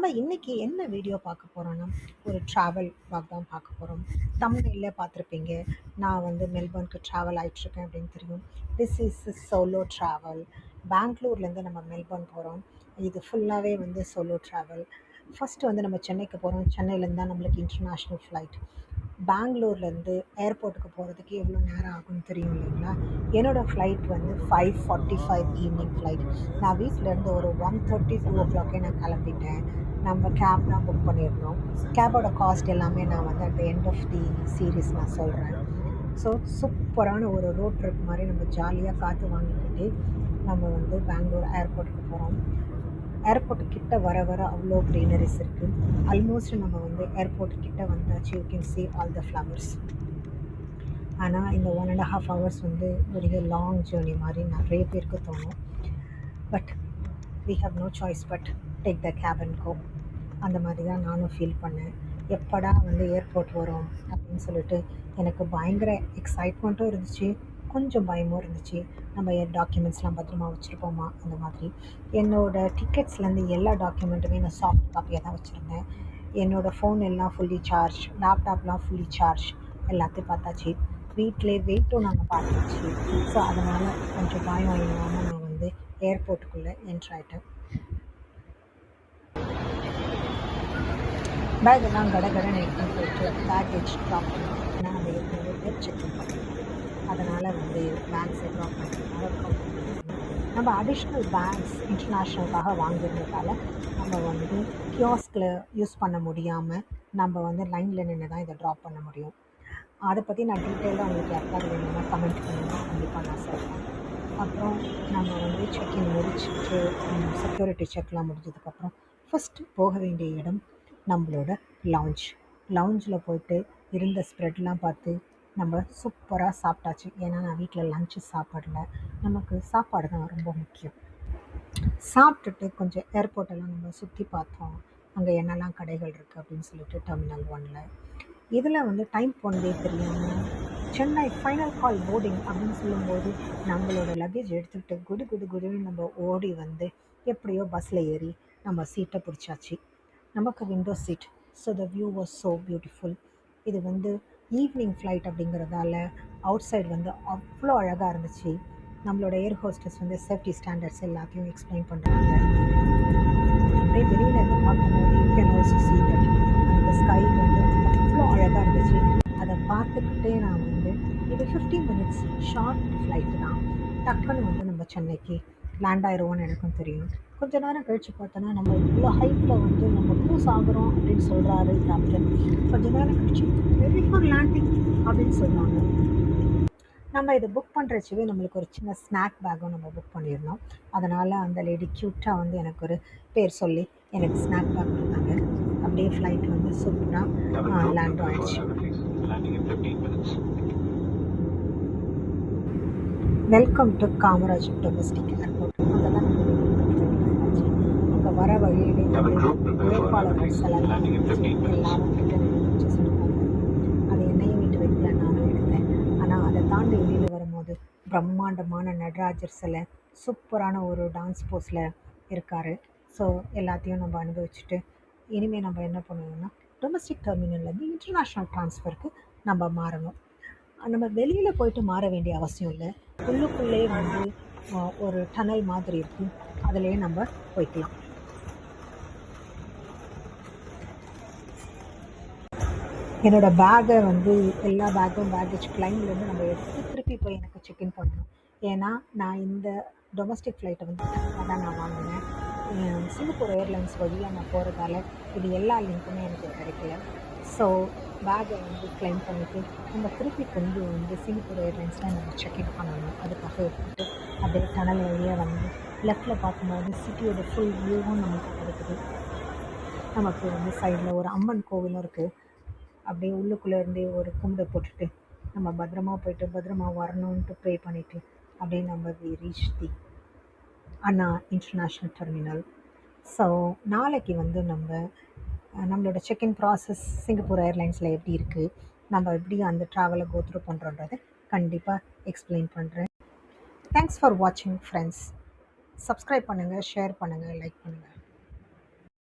நம்ம இன்னைக்கு என்ன வீடியோ பார்க்க போறோம்னா, ஒரு ட்ராவல் vlog தான் பார்க்க போறோம். தம்ப்நெயில்ல பார்த்துருப்பீங்க. நான் வந்து மெல்பர்னுக்கு ட்ராவல் ஆயிட்டுருக்கேன் அப்படின்னு தெரியும். This is solo travel. பெங்களூர்லேருந்து நம்ம மெல்பர்ன் போகிறோம். இது ஃபுல்லாகவே வந்து சோலோ ட்ராவல். ஃபஸ்ட்டு வந்து நம்ம சென்னைக்கு போகிறோம். சென்னையிலேருந்து தான் நம்மளுக்கு இன்டர்நேஷ்னல் ஃப்ளைட். பெங்களூர்லேருந்து ஏர்போர்ட்டுக்கு போகிறதுக்கு எவ்வளோ நேரம் ஆகும்னு தெரியும் இல்லைங்களா? என்னோடய ஃப்ளைட் வந்து 5:45 ஈவினிங் ஃப்ளைட். நான் வீட்டிலேருந்து ஒரு 1:30 2:00 நான் கிளம்பிட்டேன். நம்ம கேப் தான் புக் பண்ணியிருந்தோம். கேபோட காஸ்ட் எல்லாமே நான் வந்து at the end of the series நான் சொல்கிறேன். ஸோ சூப்பரான ஒரு ரோட் ட்ரிப் மாதிரி நம்ம ஜாலியாக காற்று வாங்கிக்கிட்டு நம்ம வந்து பெங்களூர் ஏர்போர்ட்டுக்கு போகிறோம். ஏர்போர்ட்டு கிட்ட வர வர அவ்வளோ க்ரீனரிஸ் இருக்குது. ஆல்மோஸ்ட் நம்ம வந்து ஏர்போர்ட் கிட்ட வந்தாச்சு. You can see all the flowers. ஆனால் இந்த 1.5 hours வந்து ஒரு லாங் ஜேர்னி மாதிரி நிறைய பேருக்கு தோணும். But we have no choice but take the cab and go. அந்த மாதிரி தான் நானும் ஃபீல் பண்ணேன். எப்படா வந்து ஏர்போர்ட் வரும் அப்படின்னு சொல்லிட்டு எனக்கு பயங்கர எக்ஸைட்மெண்ட்டும் இருந்துச்சு, கொஞ்சம் பயமும் இருந்துச்சு. நம்ம டாக்குமெண்ட்ஸ்லாம் பத்திரமா வச்சுருப்போமா அந்த மாதிரி. என்னோடய டிக்கெட்ஸ்லேருந்து எல்லா டாக்குமெண்ட்டுமே நான் சாஃப்ட் காப்பியாக தான் வச்சுருந்தேன். என்னோடய ஃபோன் எல்லாம் ஃபுல்லி சார்ஜ், லேப்டாப்லாம் ஃபுல்லி சார்ஜ், எல்லாத்தையும் பார்த்தாச்சு. வீட்டிலே வெயிட்டும் நாங்கள் பார்த்தாச்சு. ஸோ அதனால் கொஞ்சம் பயம் இல்லாமல் நான் வந்து ஏர்போர்ட்டுக்குள்ளே என்ட்ராயிட்டேன். பேக் எல்லாம் கடகடன்னு எடுத்துன்னு போயிட்டு பேக்கேஜ் ட்ராப் பண்ணோம். ஏன்னா நம்ம ஏற்கனவே பேர் செக்இன் பண்ணோம். அதனால் வந்து பேக்ஸை ட்ராப் பண்ணுறதுனால நம்ம அடிஷ்னல் பேக்ஸ் இன்டர்நேஷ்னலுக்காக வாங்கியிருந்ததால் நம்ம வந்து கியாஸ்கில் யூஸ் பண்ண முடியாமல் நம்ம வந்து லைனில் நின்று தான் இதை ட்ராப் பண்ண முடியும். அதை பற்றி நான் டீட்டெயிலாக உங்களுக்கு யாருக்காவது வேணும்னா கமெண்ட் பண்ணுங்கள், கண்டிப்பாக நான் சொல்கிறேன். அப்புறம் நம்ம வந்து செக்இன் முடிச்சுட்டு செக்யூரிட்டி செக்லாம் முடிஞ்சதுக்கப்புறம் ஃபஸ்ட்டு போக வேண்டிய இடம் நம்மளோட லவுஞ்சில் போயிட்டு இருந்த ஸ்ப்ரெட்லாம் பார்த்து நம்ம சூப்பராக சாப்பிட்டாச்சு. ஏன்னா நான் வீட்டில் லஞ்சு சாப்பிடல, நமக்கு சாப்பாடு தான் ரொம்ப முக்கியம். சாப்பிட்டுட்டு கொஞ்சம் ஏர்போர்ட்டெல்லாம் நம்ம சுற்றி பார்த்தோம். அங்கே என்னெல்லாம் கடைகள் இருக்குது அப்படின்னு சொல்லிட்டு டெர்மினல் 1ல். இதில் வந்து டைம் போனதே தெரியாமல் சென்னை ஃபைனல் கால் போர்டிங் அப்படின்னு சொல்லும்போது நம்மளோட லக்கேஜ் எடுத்துக்கிட்டு குடு குடு குடுன்னு நம்ம ஓடி வந்து எப்படியோ பஸ்ஸில் ஏறி நம்ம சீட்டை பிடிச்சாச்சு. நமக்கு window seat. So the view was so beautiful. இது வந்து ஈவினிங் ஃப்ளைட் அப்படிங்கிறதால அவுட் சைடு வந்து அவ்வளோ அழகாக இருந்துச்சு. நம்மளோட ஏர் ஹோஸ்டஸ் வந்து சேஃப்டி ஸ்டாண்டர்ட்ஸ் எல்லாத்தையும் எக்ஸ்பிளைன் பண்ணுறாங்க. அப்படியே வெளியிலேருந்து பார்க்கும்போது you can also see that அந்த ஸ்கை வந்து அவ்வளோ அழகாக இருந்துச்சு. அதை பார்த்துக்கிட்டே நான் வந்து இது 15 minutes ஷார்ட் ஃப்ளைட்டு தான். டக்குன்னு வந்து நம்ம சென்னைக்கு லேண்ட் ஆயிடுவோன்னு எனக்கும் தெரியும். கொஞ்ச நேரம் கழித்து பார்த்தோன்னா நம்ம இவ்வளோ ஹைட்டில் வந்து நம்ம க்ரூஸ் ஆகுறோம் அப்படின்னு சொல்கிறாரு கேப்டன். கொஞ்ச நேரம் கழிச்சு ரெடி ஃபார் லேண்டிங் அப்படின்னு சொல்லுவாங்க. நம்ம இதை புக் பண்ணுறச்சவே நம்மளுக்கு ஒரு சின்ன ஸ்நாக் பேக்கும் நம்ம புக் பண்ணியிருந்தோம். அதனால் அந்த லேடி க்யூட்டாக வந்து எனக்கு ஒரு பேர் சொல்லி எனக்கு ஸ்நாக் பேக் கொடுத்தாங்க. அப்படியே ஃப்ளைட் வந்து சூப்பராக லேண்ட் ஆகிடுச்சு. Welcome to Kamaraj domestic airport. அங்கே தான் அங்கே வர வழியிலே உழைப்பாளர்கள் செலலாம் எல்லாரும் கிட்ட நின்று சொல்லுவாங்க. அது என்னையும் வீட்டு வைக்கல, நானும் எடுத்தேன். ஆனால் அதை தாண்டி வெளியில் வரும்போது பிரம்மாண்டமான நடராஜர் சிலை சூப்பரான ஒரு டான்ஸ் போஸில் இருக்கார். ஸோ எல்லாத்தையும் நம்ம அனுபவிச்சுட்டு இனிமேல் நம்ம என்ன பண்ணணும்னா டொமஸ்டிக் டெர்மினல்லேருந்து இன்டர்நேஷ்னல் ட்ரான்ஸ்ஃபருக்கு நம்ம மாறணும். நம்ம வெளியில் போயிட்டு மாற வேண்டிய அவசியம் இல்லை. உள்ளுக்குள்ளே வந்து ஒரு டனல் மாதிரி இருக்கும், அதிலே நம்ம போய்க்கலாம். என்னோடய பேக்கை வந்து எல்லா பேக்கேஜ் கிளைம்லேருந்து நம்ம எடுத்து திருப்பி போய் எனக்கு செக்இன் பண்ணணும். ஏன்னா நான் இந்த டொமஸ்டிக் ஃப்ளைட்டை வந்து தான் நான் வாங்கினேன். சிங்கப்பூர் ஏர்லைன்ஸ் வழியாக நான் போகிறதால இது எல்லா லிங்க்குமே எனக்கு கிடைக்கல. ஸோ பேக்கை வந்து கிளைம் பண்ணிவிட்டு நம்ம திருப்பி கொண்டு வந்து சிங்கப்பூர் ஏர்லைன்ஸில் நம்ம செக்இன் பண்ணணும். அதுக்காக எடுத்துகிட்டு அப்படியே டனல் வழியாக வந்து லெஃப்டில் பார்க்கும்போது சிட்டியோட ஃபுல் வியூவும் நமக்கு கிடைக்குது. நமக்கு வந்து சைடில் ஒரு அம்மன் கோவிலும் இருக்குது. அப்படியே உள்ளுக்குள்ளே இருந்தே ஒரு கும்பிட போட்டுட்டு நம்ம பத்திரமா போயிட்டு பத்திரமா வரணுன்ட்டு ப்ரே பண்ணிவிட்டு அப்படியே நம்ம reach the Anna international terminal. So நாளைக்கு வந்து நம்மளோட செக்இன் ப்ராசஸ் சிங்கப்பூர் ஏர்லைன்ஸில் எப்படி இருக்குது, நம்ம எப்படி அந்த ட்ராவலை கோத்ரூ பண்ணுறோன்றதை கண்டிப்பாக எக்ஸ்பிளைன் பண்ணுறேன். தேங்க்ஸ் ஃபார் வாட்சிங் ஃப்ரெண்ட்ஸ். சப்ஸ்கிரைப் பண்ணுங்கள், ஷேர் பண்ணுங்கள், லைக் பண்ணுங்கள்.